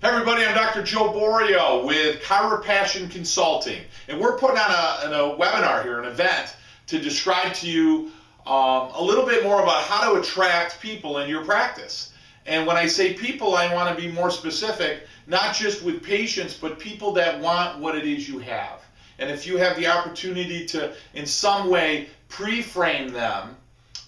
Hey everybody, I'm Dr. Joe Borio with Chiropassion Consulting, and we're putting on a webinar here, an event, to describe to you a little bit more about how to attract people in your practice. And when I say people, I want to be more specific, not just with patients, but people that want what it is you have. And if you have the opportunity to, in some way, pre-frame them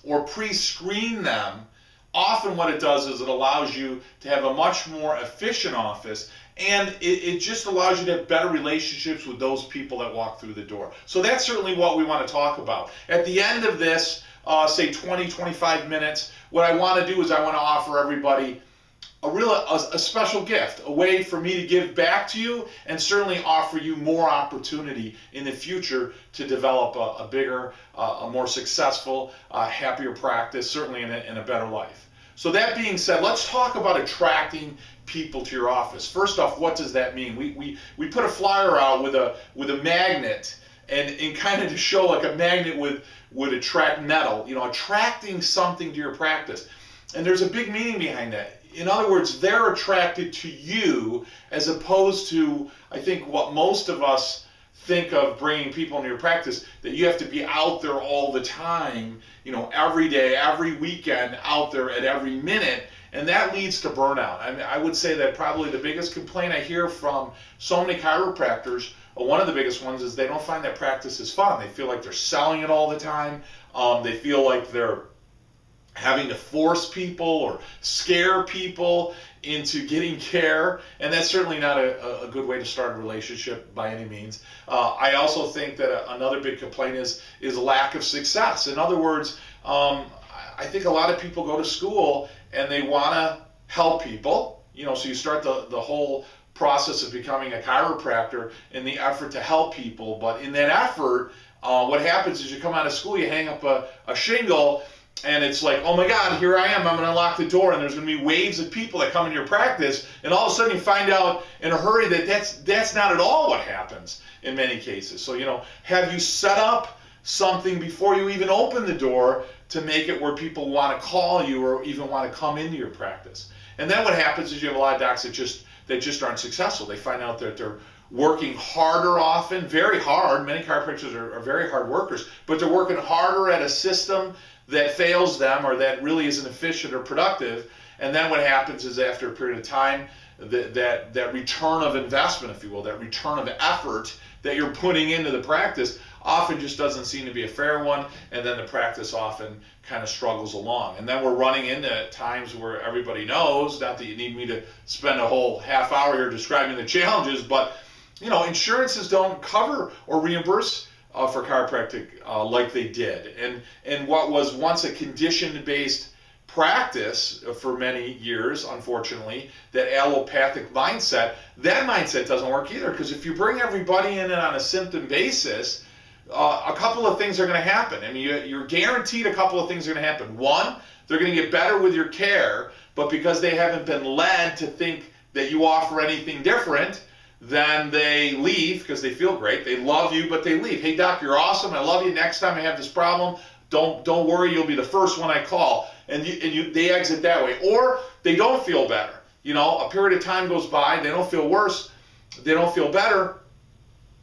or pre-screen them, often what it does is it allows you to have a much more efficient office, and it just allows you to have better relationships with those people that walk through the door. So that's certainly what we want to talk about. At the end of this, say 20, 25 minutes, what I want to do is I want to offer everybody a special gift, a way for me to give back to you and certainly offer you more opportunity in the future to develop a bigger, a more successful, happier practice, certainly in a better life. So that being said, let's talk about attracting people to your office. First off, what does that mean? We put a flyer out with a magnet, and kind of to show like a magnet would attract metal, attracting something to your practice. And there's a big meaning behind that. In other words, they're attracted to you as opposed to, I think, what most of us think of bringing people into your practice, that you have to be out there all the time, every day, every weekend, out there at every minute, and that leads to burnout. I mean, I would say that probably the biggest complaint I hear from so many chiropractors, one of the biggest ones, is they don't find that practice is fun. They feel like they're selling it all the time. They feel like they're having to force people or scare people into getting care, and that's certainly not a good way to start a relationship by any means. I also think that another big complaint is lack of success. In other words, I think a lot of people go to school and they want to help people, so you start the whole process of becoming a chiropractor in the effort to help people, but in that effort, what happens is you come out of school, you hang up a shingle, and it's like, oh my God, here I am, I'm going to lock the door, and there's going to be waves of people that come into your practice, and all of a sudden you find out in a hurry that that's not at all what happens in many cases. So, have you set up something before you even open the door to make it where people want to call you or even want to come into your practice? And then what happens is you have a lot of docs that just aren't successful. They find out that they're working harder often, very hard. Many chiropractors are very hard workers, but they're working harder at a system that fails them or that really isn't efficient or productive. And then what happens is after a period of time, that return of investment, if you will, that return of effort that you're putting into the practice often just doesn't seem to be a fair one, and then the practice often kind of struggles along. And then we're running into times where everybody knows, not that you need me to spend a whole half hour here describing the challenges, but insurances don't cover or reimburse for chiropractic like they did. And what was once a condition-based practice for many years, unfortunately, that allopathic mindset, that mindset doesn't work either, because if you bring everybody in on a symptom basis, a couple of things are going to happen. I mean, you're guaranteed a couple of things are going to happen. One, they're going to get better with your care, but because they haven't been led to think that you offer anything different, then they leave because they feel great. They love you, but they leave. Hey, doc, you're awesome. I love you. Next time I have this problem, don't worry. You'll be the first one I call. And they exit that way. Or they don't feel better. A period of time goes by. They don't feel worse. They don't feel better.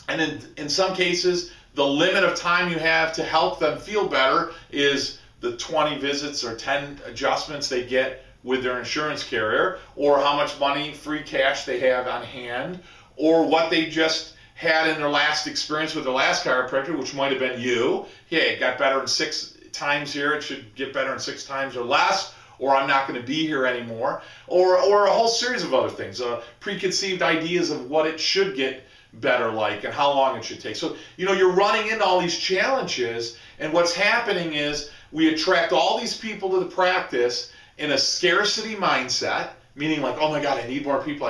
And in some cases, the limit of time you have to help them feel better is the 20 visits or 10 adjustments they get with their insurance carrier, or how much money, free cash they have on hand, or what they just had in their last experience with their last chiropractor, which might have been you. Hey, it got better in 6 times here, it should get better in 6 times or less, or I'm not going to be here anymore, or a whole series of other things, preconceived ideas of what it should get better like and how long it should take. So, you're running into all these challenges, and what's happening is we attract all these people to the practice in a scarcity mindset, meaning like, oh my God, I need more people,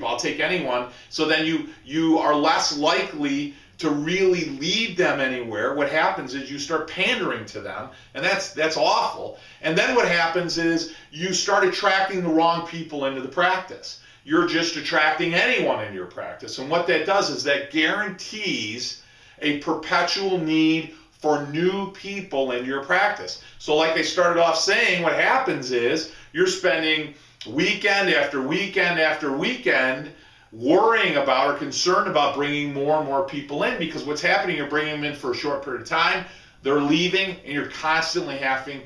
I'll take anyone. So then you are less likely to really lead them anywhere. What happens is you start pandering to them, and that's awful. And then what happens is you start attracting the wrong people into the practice. You're just attracting anyone into your practice. And what that does is that guarantees a perpetual need for new people in your practice. So like I started off saying, what happens is you're spending weekend after weekend after weekend, worrying about or concerned about bringing more and more people in, because what's happening, you're bringing them in for a short period of time, they're leaving, and you're constantly having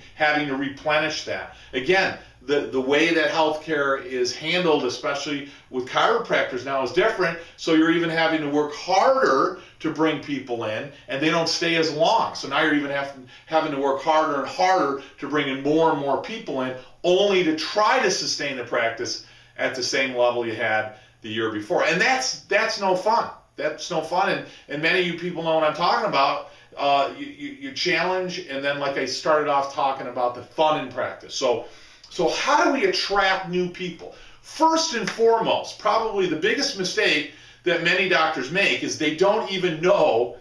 to replenish that. Again, the way that healthcare is handled, especially with chiropractors now, is different. So you're even having to work harder to bring people in, and they don't stay as long. So now you're even having to work harder and harder to bring in more and more people in, only to try to sustain the practice at the same level you had the year before. And that's no fun. That's no fun. And many of you people know what I'm talking about. You challenge, and then, like I started off talking about, the fun in practice. So how do we attract new people? First and foremost, probably the biggest mistake that many doctors make is they don't even know,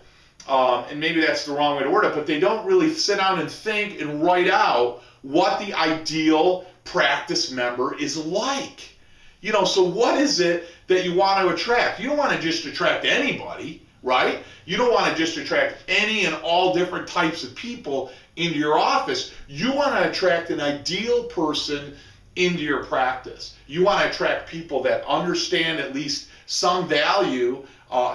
and maybe that's the wrong way to word it, but they don't really sit down and think and write out what the ideal practice member is like. You know, so what is it that you want to attract? You don't want to just attract anybody, right? You don't want to just attract any and all different types of people into your office. You want to attract an ideal person into your practice. You want to attract people that understand at least some value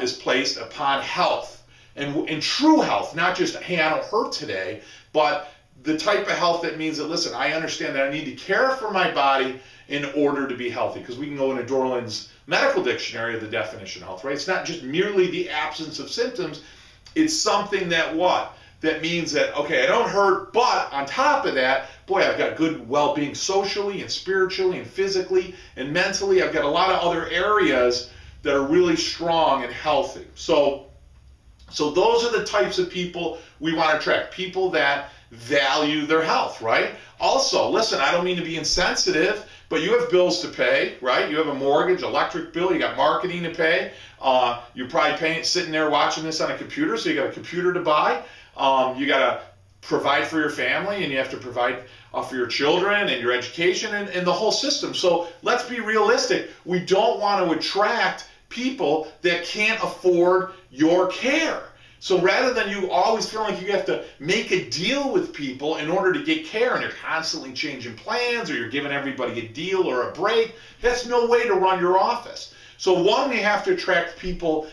is placed upon health, and true health, not just, hey, I don't hurt today, but the type of health that means that, listen, I understand that I need to care for my body in order to be healthy, because we can go into Dorland's medical dictionary of the definition of health, right? It's not just merely the absence of symptoms. It's something that what? That means that, okay, I don't hurt, but on top of that, boy, I've got good well-being socially and spiritually and physically and mentally. I've got a lot of other areas that are really strong and healthy. So those are the types of people we want to attract, people that value their health, right? Also, listen, I don't mean to be insensitive, but you have bills to pay, right? You have a mortgage, electric bill, you got marketing to pay. You're probably sitting there watching this on a computer, so you got a computer to buy. You got to provide for your family, and you have to provide for your children and your education and the whole system. So let's be realistic. We don't want to attract people that can't afford your care. So rather than you always feel like you have to make a deal with people in order to get care, and you're constantly changing plans, or you're giving everybody a deal or a break, that's no way to run your office. So one, we have to attract people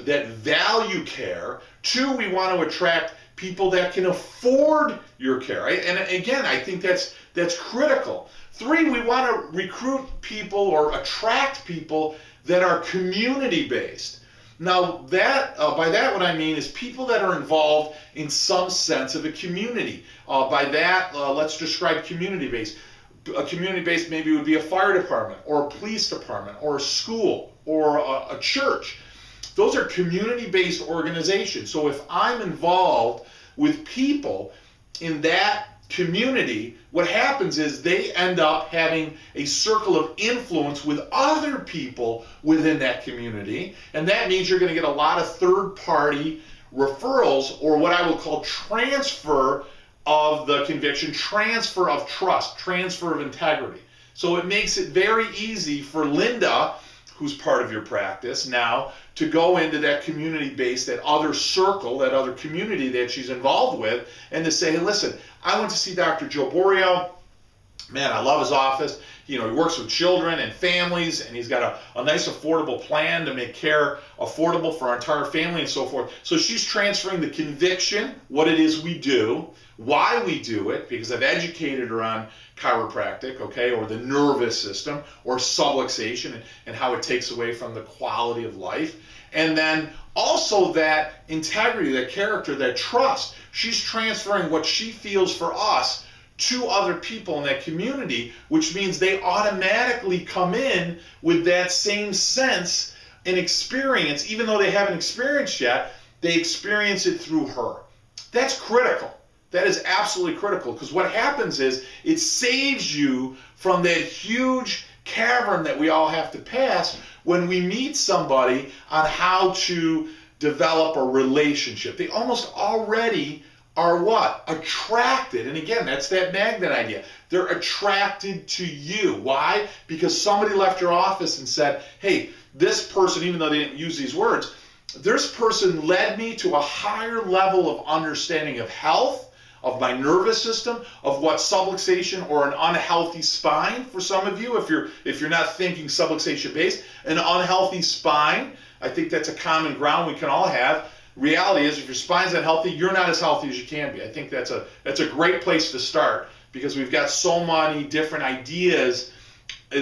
that value care. Two, we want to attract people that can afford your care. Right? And again, I think that's critical. Three, we want to recruit people or attract people that are community-based. Now, by that what I mean is people that are involved in some sense of a community. By that, let's describe community-based. A community-based maybe would be a fire department or a police department or a school or a church. Those are community-based organizations. So if I'm involved with people in that community, what happens is they end up having a circle of influence with other people within that community, and that means you're going to get a lot of third-party referrals, or what I will call transfer of the conviction, transfer of trust, transfer of integrity. So it makes it very easy for Linda, who's part of your practice now, to go into that community base, that other circle, that other community that she's involved with, and to say, hey, listen, I went to see Dr. Joe Borio. Man, I love his office. You know, he works with children and families, and he's got a nice affordable plan to make care affordable for our entire family and so forth. So she's transferring the conviction, what it is we do, why we do it, because I've educated her on chiropractic, okay, or the nervous system, or subluxation, and how it takes away from the quality of life. And then also that integrity, that character, that trust. She's transferring what she feels for us to other people in that community, which means they automatically come in with that same sense and experience. Even though they haven't experienced yet, they experience it through her. That's critical. That is absolutely critical, because what happens is it saves you from that huge cavern that we all have to pass when we meet somebody on how to develop a relationship. They almost already are what? Attracted. And again, that's that magnet idea. They're attracted to you. Why? Because somebody left your office and said, hey, this person, even though they didn't use these words, this person led me to a higher level of understanding of health, of my nervous system, of what subluxation or an unhealthy spine for some of you, if you're not thinking subluxation based, an unhealthy spine. I think that's a common ground we can all have. Reality is, if your spine's not healthy, you're not as healthy as you can be. I think that's a great place to start, because we've got so many different ideas,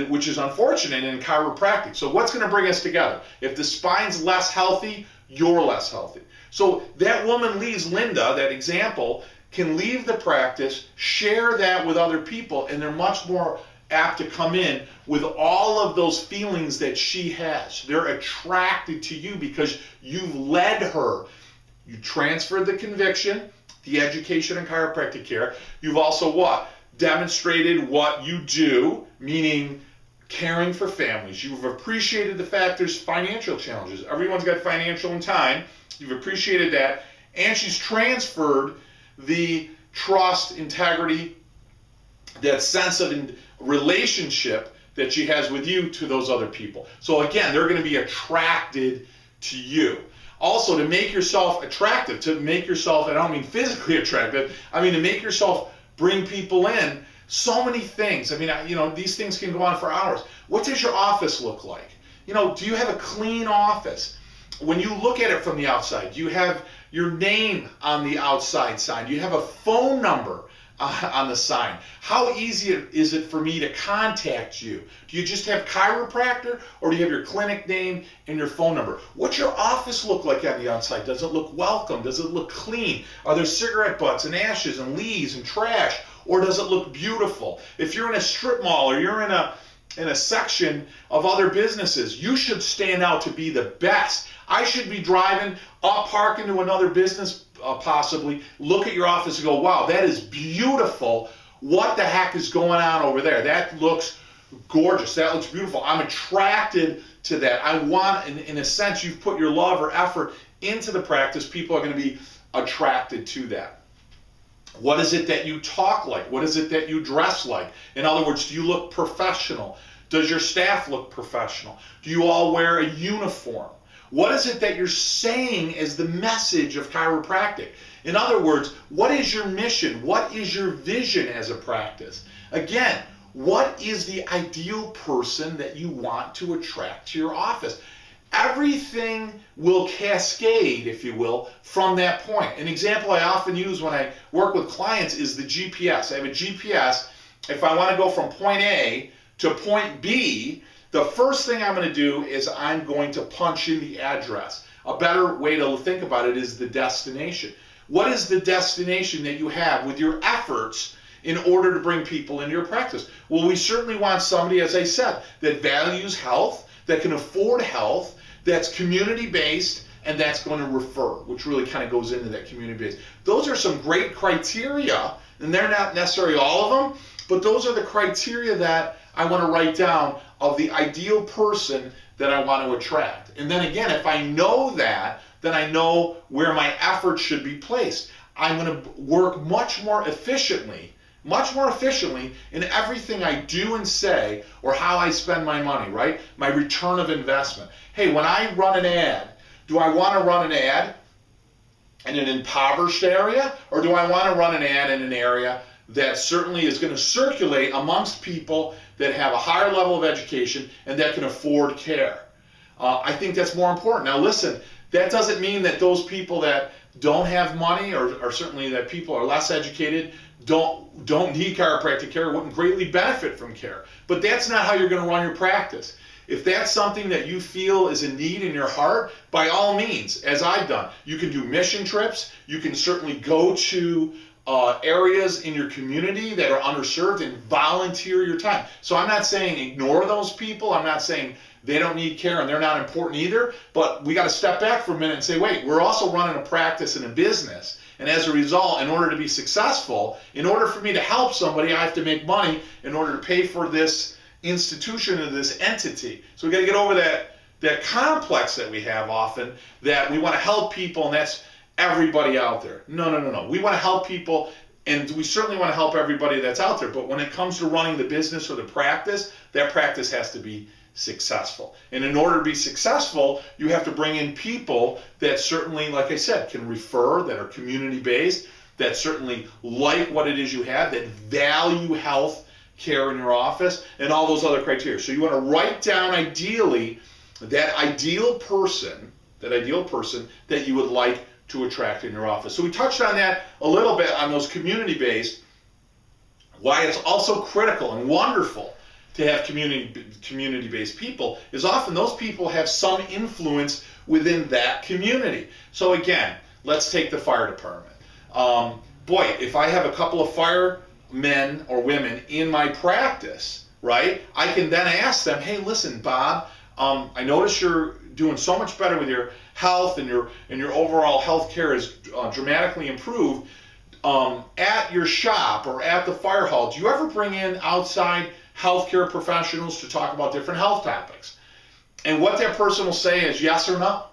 which is unfortunate in chiropractic. So what's going to bring us together? If the spine's less healthy, you're less healthy. So that woman leaves, Linda, that example, can leave the practice, share that with other people, and they're much more apt to come in with all of those feelings that she has. They're attracted to you because you've led her. You transferred the conviction, the education in chiropractic care. You've also what? Demonstrated what you do, meaning caring for families. You've appreciated the fact there's financial challenges. Everyone's got financial and time. You've appreciated that. And she's transferred the trust, integrity, that sense of relationship that she has with you to those other people. So again, they're going to be attracted to you. Also, to make yourself attractive, to make yourself, and I don't mean physically attractive, I mean to make yourself bring people in, so many things. I mean, these things can go on for hours. What does your office look like? Do you have a clean office? When you look at it from the outside, do you have your name on the outside sign? Do you have a phone number on the sign? How easy is it for me to contact you? Do you just have chiropractor, or do you have your clinic name and your phone number? What's your office look like on the outside? Does it look welcome? Does it look clean? Are there cigarette butts and ashes and leaves and trash? Or does it look beautiful? If you're in a strip mall, or you're in a section of other businesses, you should stand out to be the best. I should be driving up, park into another business, possibly, look at your office and go, wow, that is beautiful. What the heck is going on over there? That looks gorgeous. That looks beautiful. I'm attracted to that. I want, in a sense, you've put your love or effort into the practice. People are going to be attracted to that. What is it that you talk like? What is it that you dress like? In other words, do you look professional? Does your staff look professional? Do you all wear a uniform? What is it that you're saying as the message of chiropractic? In other words, what is your mission? What is your vision as a practice? Again, what is the ideal person that you want to attract to your office? Everything will cascade, if you will, from that point. An example I often use when I work with clients is the GPS. I have a GPS. If I want to go from point A to point B, the first thing I'm going to do is I'm going to punch in the address. A better way to think about it is the destination. What is the destination that you have with your efforts in order to bring people into your practice? Well, we certainly want somebody, as I said, that values health, that can afford health, that's community-based, and that's going to refer, which really kind of goes into that community-based. Those are some great criteria, and they're not necessarily all of them, but those are the criteria that I want to write down of the ideal person that I want to attract. And then again, if I know that, then I know where my efforts should be placed. I'm going to work much more efficiently in everything I do and say, or how I spend my money, right? My return of investment. Hey, when I run an ad, do I want to run an ad in an impoverished area, or do I want to run an ad in an area that certainly is going to circulate amongst people that have a higher level of education and that can afford care? I think that's more important. Now listen, that doesn't mean that those people that don't have money, or certainly that people are less educated, don't need chiropractic care, wouldn't greatly benefit from care. But that's not how you're going to run your practice. If that's something that you feel is a need in your heart, by all means, as I've done, you can do mission trips. You can certainly go to areas in your community that are underserved and volunteer your time. So I'm not saying ignore those people. I'm not saying they don't need care and they're not important either. But we got to step back for a minute and say, wait, we're also running a practice and a business. And as a result, in order to be successful, in order for me to help somebody, I have to make money in order to pay for this institution or this entity. So we got to get over that complex that we have often, that we want to help people and that's everybody out there. No. We want to help people, and we certainly want to help everybody that's out there. But when it comes to running the business or the practice, that practice has to be successful. And in order to be successful, you have to bring in people that certainly, like I said, can refer, that are community-based, that certainly like what it is you have, that value health care in your office, and all those other criteria. So you want to write down ideally that ideal person that you would like to attract in your office. So we touched on that a little bit on those community-based, why it's also critical and wonderful to have community-based people is often those people have some influence within that community. So again, let's take the fire department. Boy, if I have a couple of firemen or women in my practice, right, I can then ask them, hey, listen, Bob, I notice you're doing so much better with your health, and your overall health care is dramatically improved. At your shop or at the fire hall, do you ever bring in outside healthcare professionals to talk about different health topics? And what that person will say is yes or no.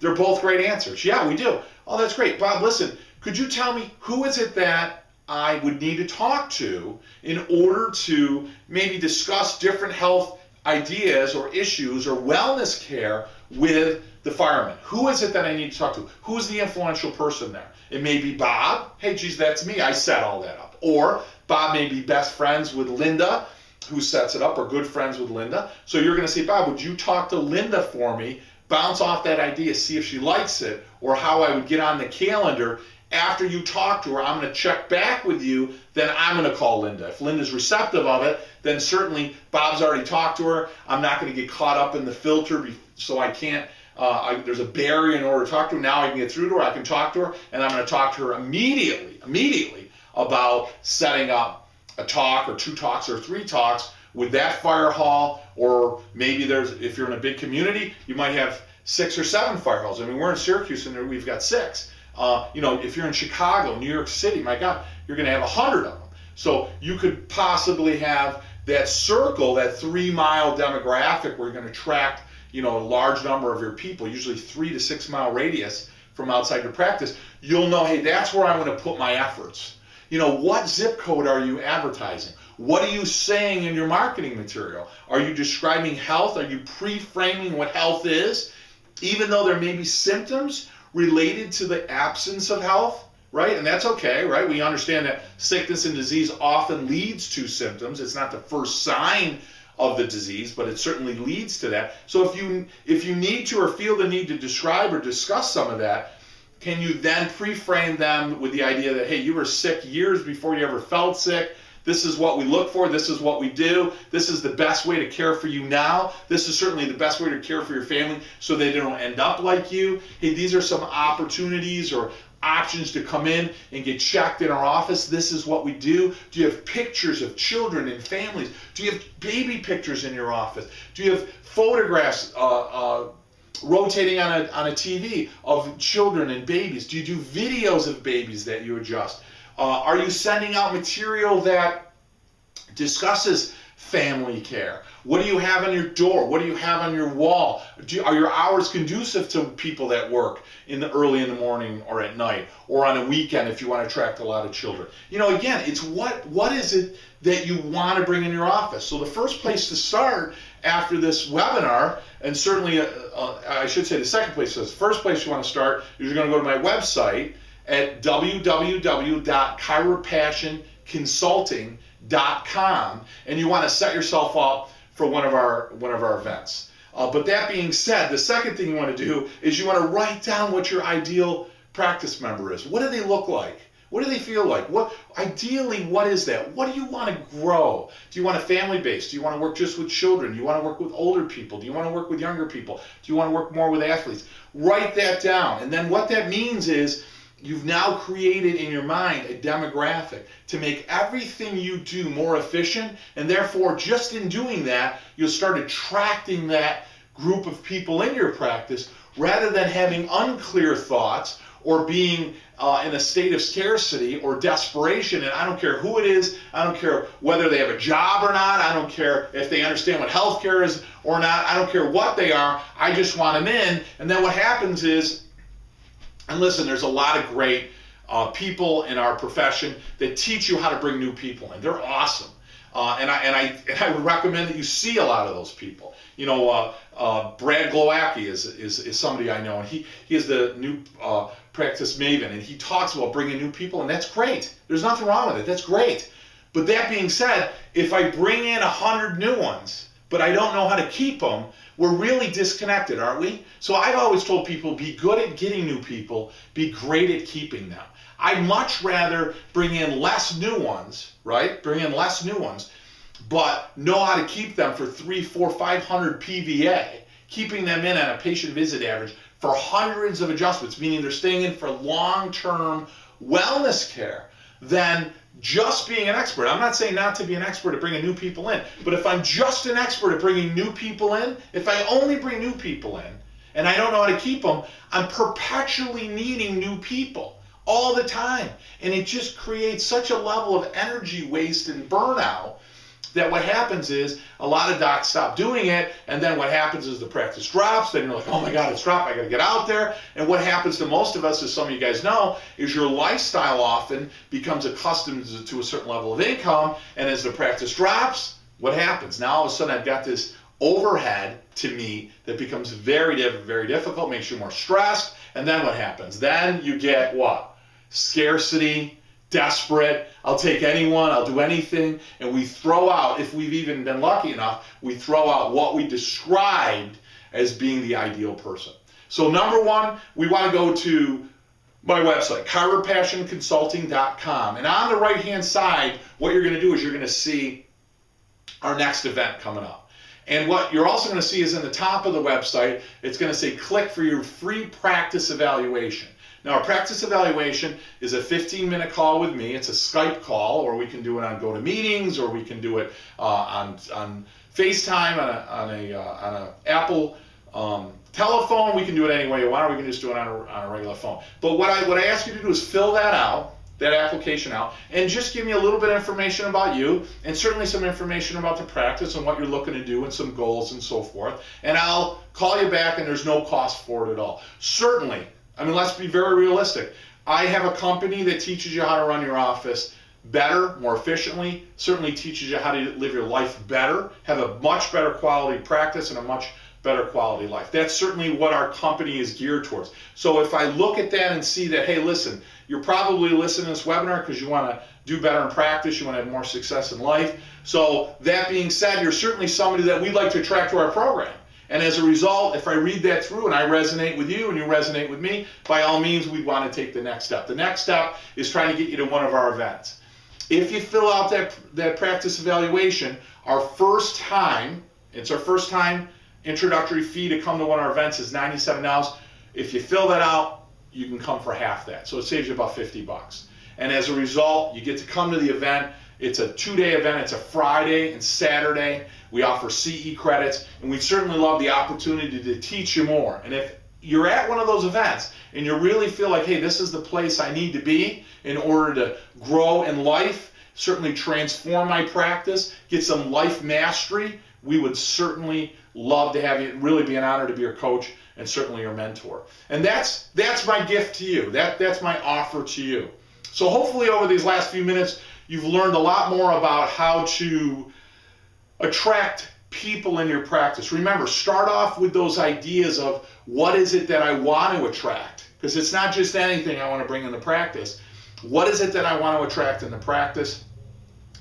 They're both great answers. Yeah, we do. Oh, that's great. Bob, listen, could you tell me who is it that I would need to talk to in order to maybe discuss different health ideas or issues or wellness care with the firemen? Who is it that I need to talk to? Who's the influential person there? It may be Bob. Hey, geez, that's me. I set all that up. Or Bob may be best friends with Linda, who sets it up, or good friends with Linda. So you're going to say, Bob, would you talk to Linda for me, bounce off that idea, see if she likes it, or how I would get on the calendar. After you talk to her, I'm going to check back with you, then I'm going to call Linda. If Linda's receptive of it, then certainly Bob's already talked to her. I'm not going to get caught up in the filter, so I can't, there's a barrier in order to talk to her. Now I can get through to her, I can talk to her, and I'm going to talk to her immediately about setting up a talk or 2 talks or 3 talks with that fire hall, or maybe if you're in a big community, you might have 6 or 7 fire halls. I mean, we're in Syracuse and we've got 6. If you're in Chicago, New York City, my God, you're going to have 100 of them. So you could possibly have that circle, that 3-mile demographic where you're going to attract, a large number of your people, usually 3 to 6 mile radius from outside your practice. You'll know, hey, that's where I'm going to put my efforts. What zip code are you advertising? What are you saying in your marketing material? Are you describing health? Are you pre-framing what health is? Even though there may be symptoms related to the absence of health, right? And that's okay, right? We understand that sickness and disease often leads to symptoms. It's not the first sign of the disease, but it certainly leads to that. So if you need to or feel the need to describe or discuss some of that, can you then pre-frame them with the idea that, hey, you were sick years before you ever felt sick. This is what we look for. This is what we do. This is the best way to care for you now. This is certainly the best way to care for your family so they don't end up like you. Hey, these are some opportunities or options to come in and get checked in our office. This is what we do. Do you have pictures of children and families? Do you have baby pictures in your office? Do you have photographs rotating on a TV of children and babies? Do you do videos of babies that you adjust? Are you sending out material that discusses family care? What do you have on your door? What do you have on your wall? Are your hours conducive to people that work early in the morning or at night or on a weekend if you want to attract a lot of children? Again, it's what is it that you want to bring in your office? So the first place to start after this webinar, and certainly I should say the second place, so the first place you want to start is you're going to go to my website at www.chiropassionconsulting.com, and you want to set yourself up for one of our events. But that being said, the second thing you want to do is you want to write down what your ideal practice member is. What do they look like? What do they feel like? Ideally, what is that? What do you want to grow? Do you want a family base? Do you want to work just with children? Do you want to work with older people? Do you want to work with younger people? Do you want to work more with athletes? Write that down. And then what that means is you've now created in your mind a demographic to make everything you do more efficient, and therefore just in doing that, you'll start attracting that group of people in your practice rather than having unclear thoughts or being in a state of scarcity or desperation. And I don't care who it is, I don't care whether they have a job or not, I don't care if they understand what healthcare is or not, I don't care what they are, I just want them in. And then what happens is, and listen, there's a lot of great people in our profession that teach you how to bring new people in. They're awesome. I would recommend that you see a lot of those people. You know, Brad Glowacki is somebody I know, and he is the new practice maven, and he talks about bringing new people, and that's great. There's nothing wrong with it. That's great. But that being said, if I bring in 100 new ones, but I don't know how to keep them, we're really disconnected, aren't we? So I've always told people, be good at getting new people, be great at keeping them. I'd much rather bring in less new ones, right? Bring in less new ones, but know how to keep them for 300, 400, 500 PVA, keeping them in at a patient visit average for hundreds of adjustments, meaning they're staying in for long-term wellness care, than just being an expert. I'm not saying not to be an expert at bringing new people in, but if I'm just an expert at bringing new people in, if I only bring new people in and I don't know how to keep them, I'm perpetually needing new people all the time. And it just creates such a level of energy waste and burnout that what happens is a lot of docs stop doing it, and then what happens is the practice drops. Then you're like, oh my God, it's dropped. I got to get out there. And what happens to most of us, as some of you guys know, is your lifestyle often becomes accustomed to a certain level of income, and as the practice drops, what happens? Now all of a sudden I've got this overhead to meet that becomes very difficult, makes you more stressed, and then what happens? Then you get what? Scarcity, desperate, I'll take anyone, I'll do anything, and we throw out, if we've even been lucky enough, we throw out what we described as being the ideal person. So number one, we want to go to my website, chiropassionconsulting.com, and on the right hand side, what you're going to do is you're going to see our next event coming up. And what you're also going to see is in the top of the website, it's going to say click for your free practice evaluation. Now, our practice evaluation is a 15-minute call with me. It's a Skype call, or we can do it on GoToMeetings, or we can do it on FaceTime, on a Apple telephone. We can do it any way you want, or we can just do it on a regular phone. But what I ask you to do is fill that out, that application out, and just give me a little bit of information about you, and certainly some information about the practice and what you're looking to do, and some goals and so forth. And I'll call you back, and there's no cost for it at all. Certainly, I mean, let's be very realistic. I have a company that teaches you how to run your office better, more efficiently, certainly teaches you how to live your life better, have a much better quality practice and a much better quality life. That's certainly what our company is geared towards. So if I look at that and see that, hey, listen, you're probably listening to this webinar because you want to do better in practice, you want to have more success in life. So that being said, you're certainly somebody that we'd like to attract to our program. And as a result, if I read that through and I resonate with you and you resonate with me, by all means, we'd want to take the next step. The next step is trying to get you to one of our events. If you fill out that practice evaluation, our first time introductory fee to come to one of our events is $97. If you fill that out, you can come for half that. So it saves you about $50. And as a result, you get to come to the event. It's a 2-day event. It's a Friday and Saturday. We offer CE credits, and we certainly love the opportunity to teach you more. And if you're at one of those events and you really feel like, hey, this is the place I need to be in order to grow in life, certainly transform my practice, get some life mastery, we would certainly love to have you. It'd really be an honor to be your coach and certainly your mentor. And that's my gift to you. That's my offer to you. So hopefully over these last few minutes, you've learned a lot more about how to attract people in your practice. Remember, start off with those ideas of what is it that I want to attract? Because it's not just anything I want to bring in the practice. What is it that I want to attract in the practice?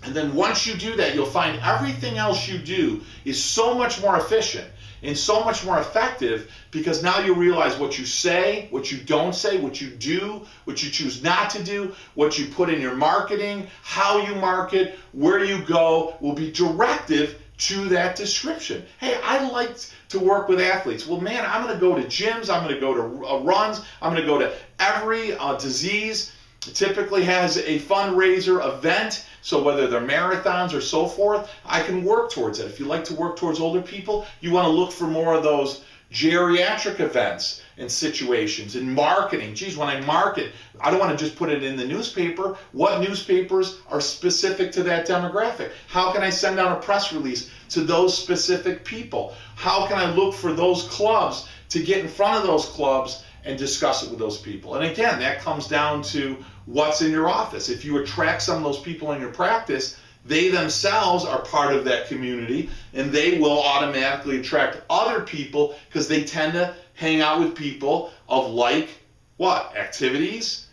And then once you do that, you'll find everything else you do is so much more efficient and so much more effective, because now you realize what you say, what you don't say, what you do, what you choose not to do, what you put in your marketing, how you market, where you go will be directive to that description. Hey, I like to work with athletes. Well, man, I'm going to go to gyms. I'm going to go to runs. I'm going to go to every disease. Typically has a fundraiser event. So whether they're marathons or so forth, I can work towards it. If you like to work towards older people, you want to look for more of those geriatric events and situations. In marketing, geez, when I market, I don't want to just put it in the newspaper. What newspapers are specific to that demographic? How can I send out a press release to those specific people? How can I look for those clubs to get in front of those clubs and discuss it with those people? And again, that comes down to what's in your office. If you attract some of those people in your practice, they themselves are part of that community, and they will automatically attract other people because they tend to hang out with people of like what? Activities,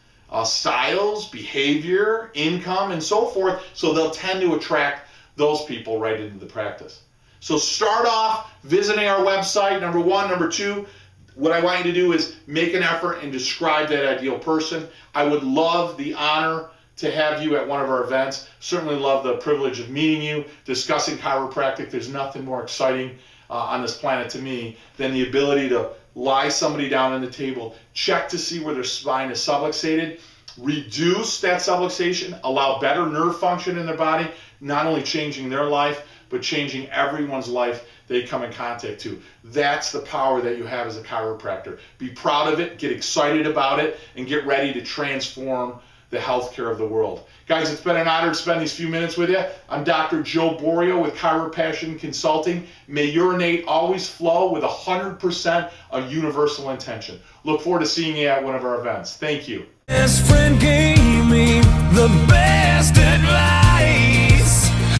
styles, behavior, income, and so forth. So they'll tend to attract those people right into the practice. So start off visiting our website, number one. Number two, what I want you to do is make an effort and describe that ideal person. I would love the honor to have you at one of our events. Certainly love the privilege of meeting you, discussing chiropractic. There's nothing more exciting on this planet to me than the ability to lie somebody down on the table, check to see where their spine is subluxated, reduce that subluxation, allow better nerve function in their body, not only changing their life, but changing everyone's life they come in contact to. That's the power that you have as a chiropractor. Be proud of it, get excited about it, and get ready to transform the healthcare of the world. Guys, it's been an honor to spend these few minutes with you. I'm Dr. Joe Borio with Chiropassion Consulting. May your innate always flow with 100% of universal intention. Look forward to seeing you at one of our events. Thank you. Best friend gave me the best advice.